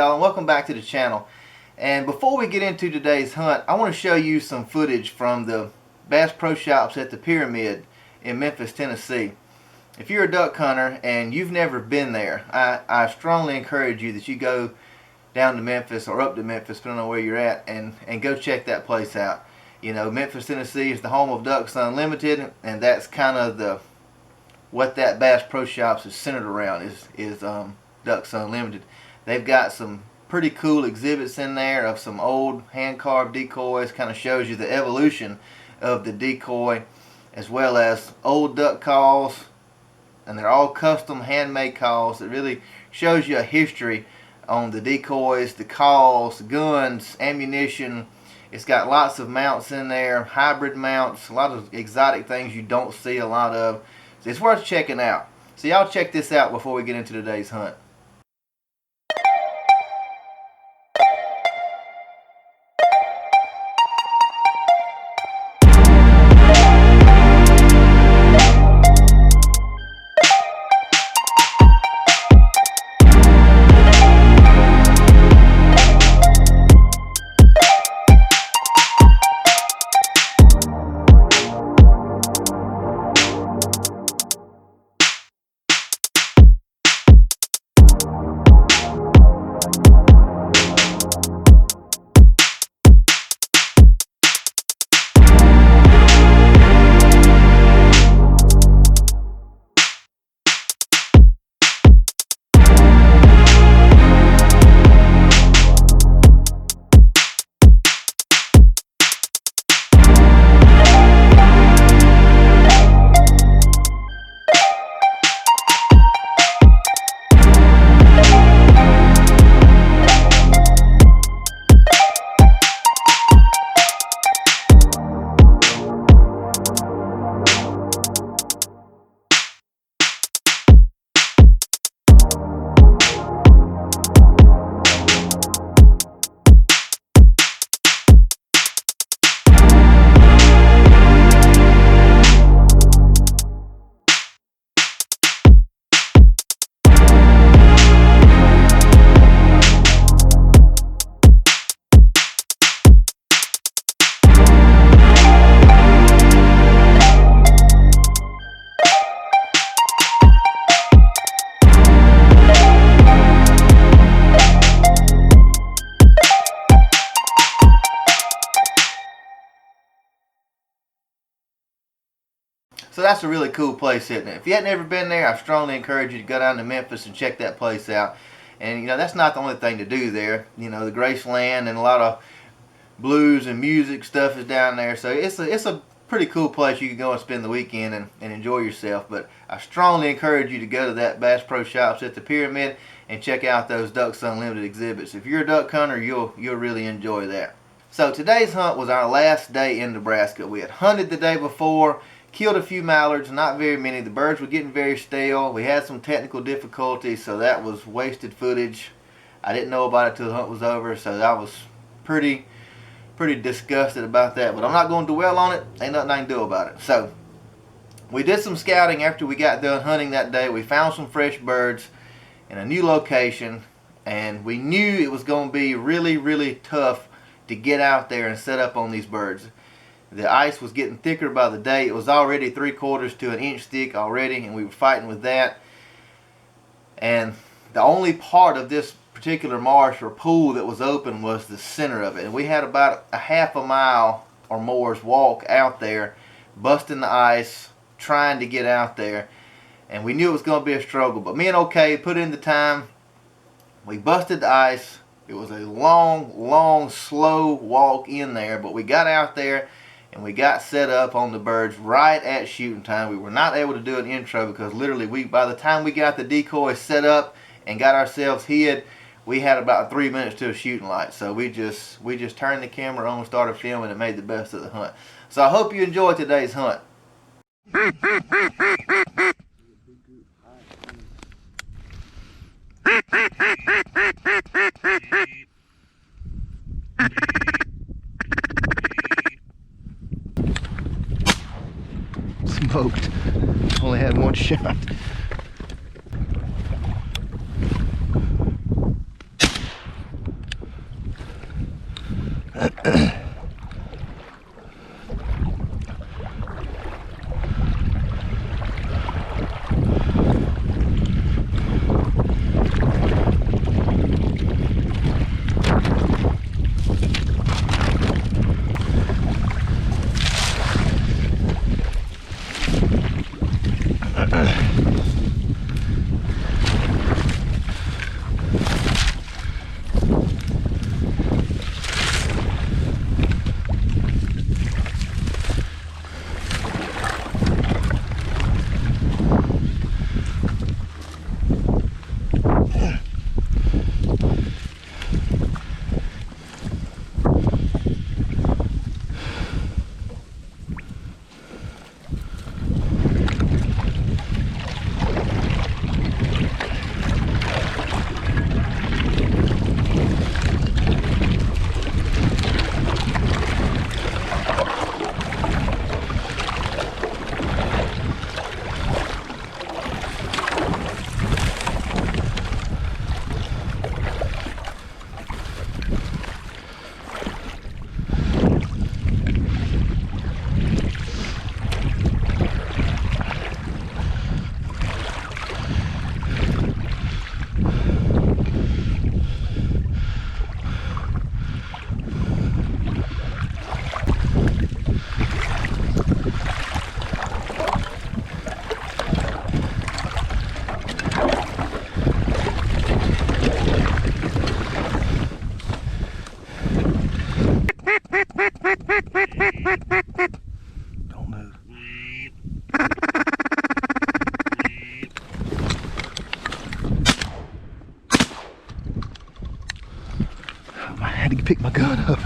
y'all, and welcome back to the channel. And before we get into today's hunt, I want to show you some footage from the Bass Pro Shops at the Pyramid in Memphis, Tennessee. If you're a duck hunter and you've never been there, I strongly encourage you that you go down to Memphis or up to Memphis, depending on where you're at, and go check that place out. You know, Memphis, Tennessee is the home of Ducks Unlimited, and that's kind of what that Bass Pro Shops is centered around is Ducks Unlimited. They've got some pretty cool exhibits in there of some old hand-carved decoys. Kind of shows you the evolution of the decoy, as well as old duck calls, and they're all custom handmade calls. It really shows you a history on the decoys, the calls, guns, ammunition. It's got lots of mounts in there, hybrid mounts, a lot of exotic things you don't see a lot of. So it's worth checking out. So y'all check this out before we get into today's hunt. So that's a really cool place, isn't it? If you hadn't ever been there, I strongly encourage you to go down to Memphis and check that place out. And you know, that's not the only thing to do there. You know, the Graceland and a lot of blues and music stuff is down there. So it's a pretty cool place. You can go and spend the weekend and enjoy yourself. But I strongly encourage you to go to that Bass Pro Shops at the Pyramid and check out those Ducks Unlimited exhibits. If you're a duck hunter, you'll really enjoy that. So today's hunt was our last day in Nebraska. We had hunted the day before, killed a few mallards, not very many. The birds were getting very stale. We had some technical difficulties, so that was wasted footage. I didn't know about it till the hunt was over, so I was pretty disgusted about that. But I'm not going to dwell on it. Ain't nothing I can do about it. So we did some scouting after we got done hunting that day. We found some fresh birds in a new location, and we knew it was going to be really tough to get out there and set up on these birds. The ice was getting thicker by the day. It was already 3/4 to an inch thick already, and we were fighting with that. And the only part of this particular marsh or pool that was open was the center of it. And we had about a half a mile or more's walk out there, busting the ice, trying to get out there. And we knew it was going to be a struggle. But me and OK put in the time. We busted the ice. It was a long, slow walk in there. But we got out there, and we got set up on the birds right at shooting time. We were not able to do an intro because literally by the time we got the decoy set up and got ourselves hid, we had about 3 minutes to a shooting light. So we just turned the camera on, started filming, and made the best of the hunt. So I hope you enjoyed today's hunt. Smoked. Only had one shot. Don't move. I had to pick my gun up.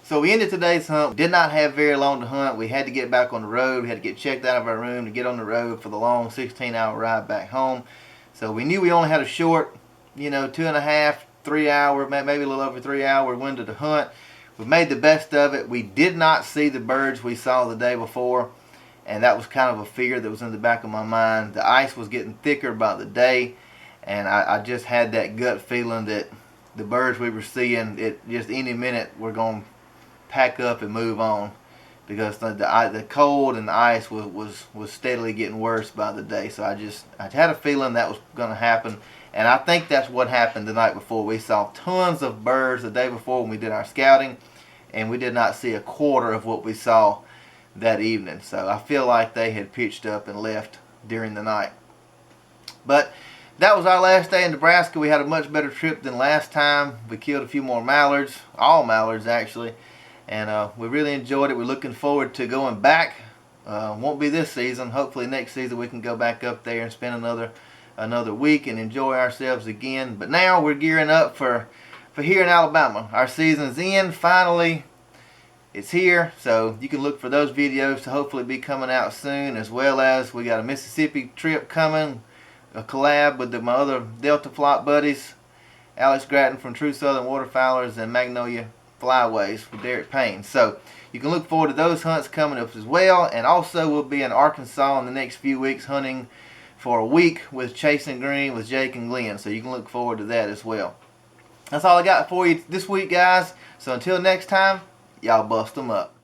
So we ended today's hunt. Did not have very long to hunt. We had to get back on the road. We had to get checked out of our room to get on the road for the long 16-hour ride back home. So we knew we only had a short, 2.5, 3 hour, maybe a little over 3 hour window to hunt. We made the best of it. We did not see the birds we saw the day before, and that was kind of a fear that was in the back of my mind. The ice was getting thicker by the day, and I just had that gut feeling that the birds we were seeing, just any minute we're going to pack up and move on, because the cold and the ice was steadily getting worse by the day. So I had a feeling that was going to happen, and I think that's what happened the night before. We saw tons of birds the day before when we did our scouting, and we did not see a quarter of what we saw that evening. So I feel like they had pitched up and left during the night. But that was our last day in Nebraska. We had a much better trip than last time. We killed a few more mallards, all mallards actually. And we really enjoyed it. We're looking forward to going back. Won't be this season. Hopefully next season we can go back up there and spend another week and enjoy ourselves again. But now we're gearing up for here in Alabama. Our season's in. Finally, it's here. So you can look for those videos to hopefully be coming out soon, as well as we got a Mississippi trip coming, a collab with my other Delta Flock buddies, Alex Gratton from True Southern Waterfowlers and Magnolia Flyways with Derek Payne. So you can look forward to those hunts coming up as well. And also we'll be in Arkansas in the next few weeks hunting for a week with Chasing Green with Jake and Glenn. So you can look forward to that as well. That's all I got for you this week, guys. So until next time, y'all bust them up.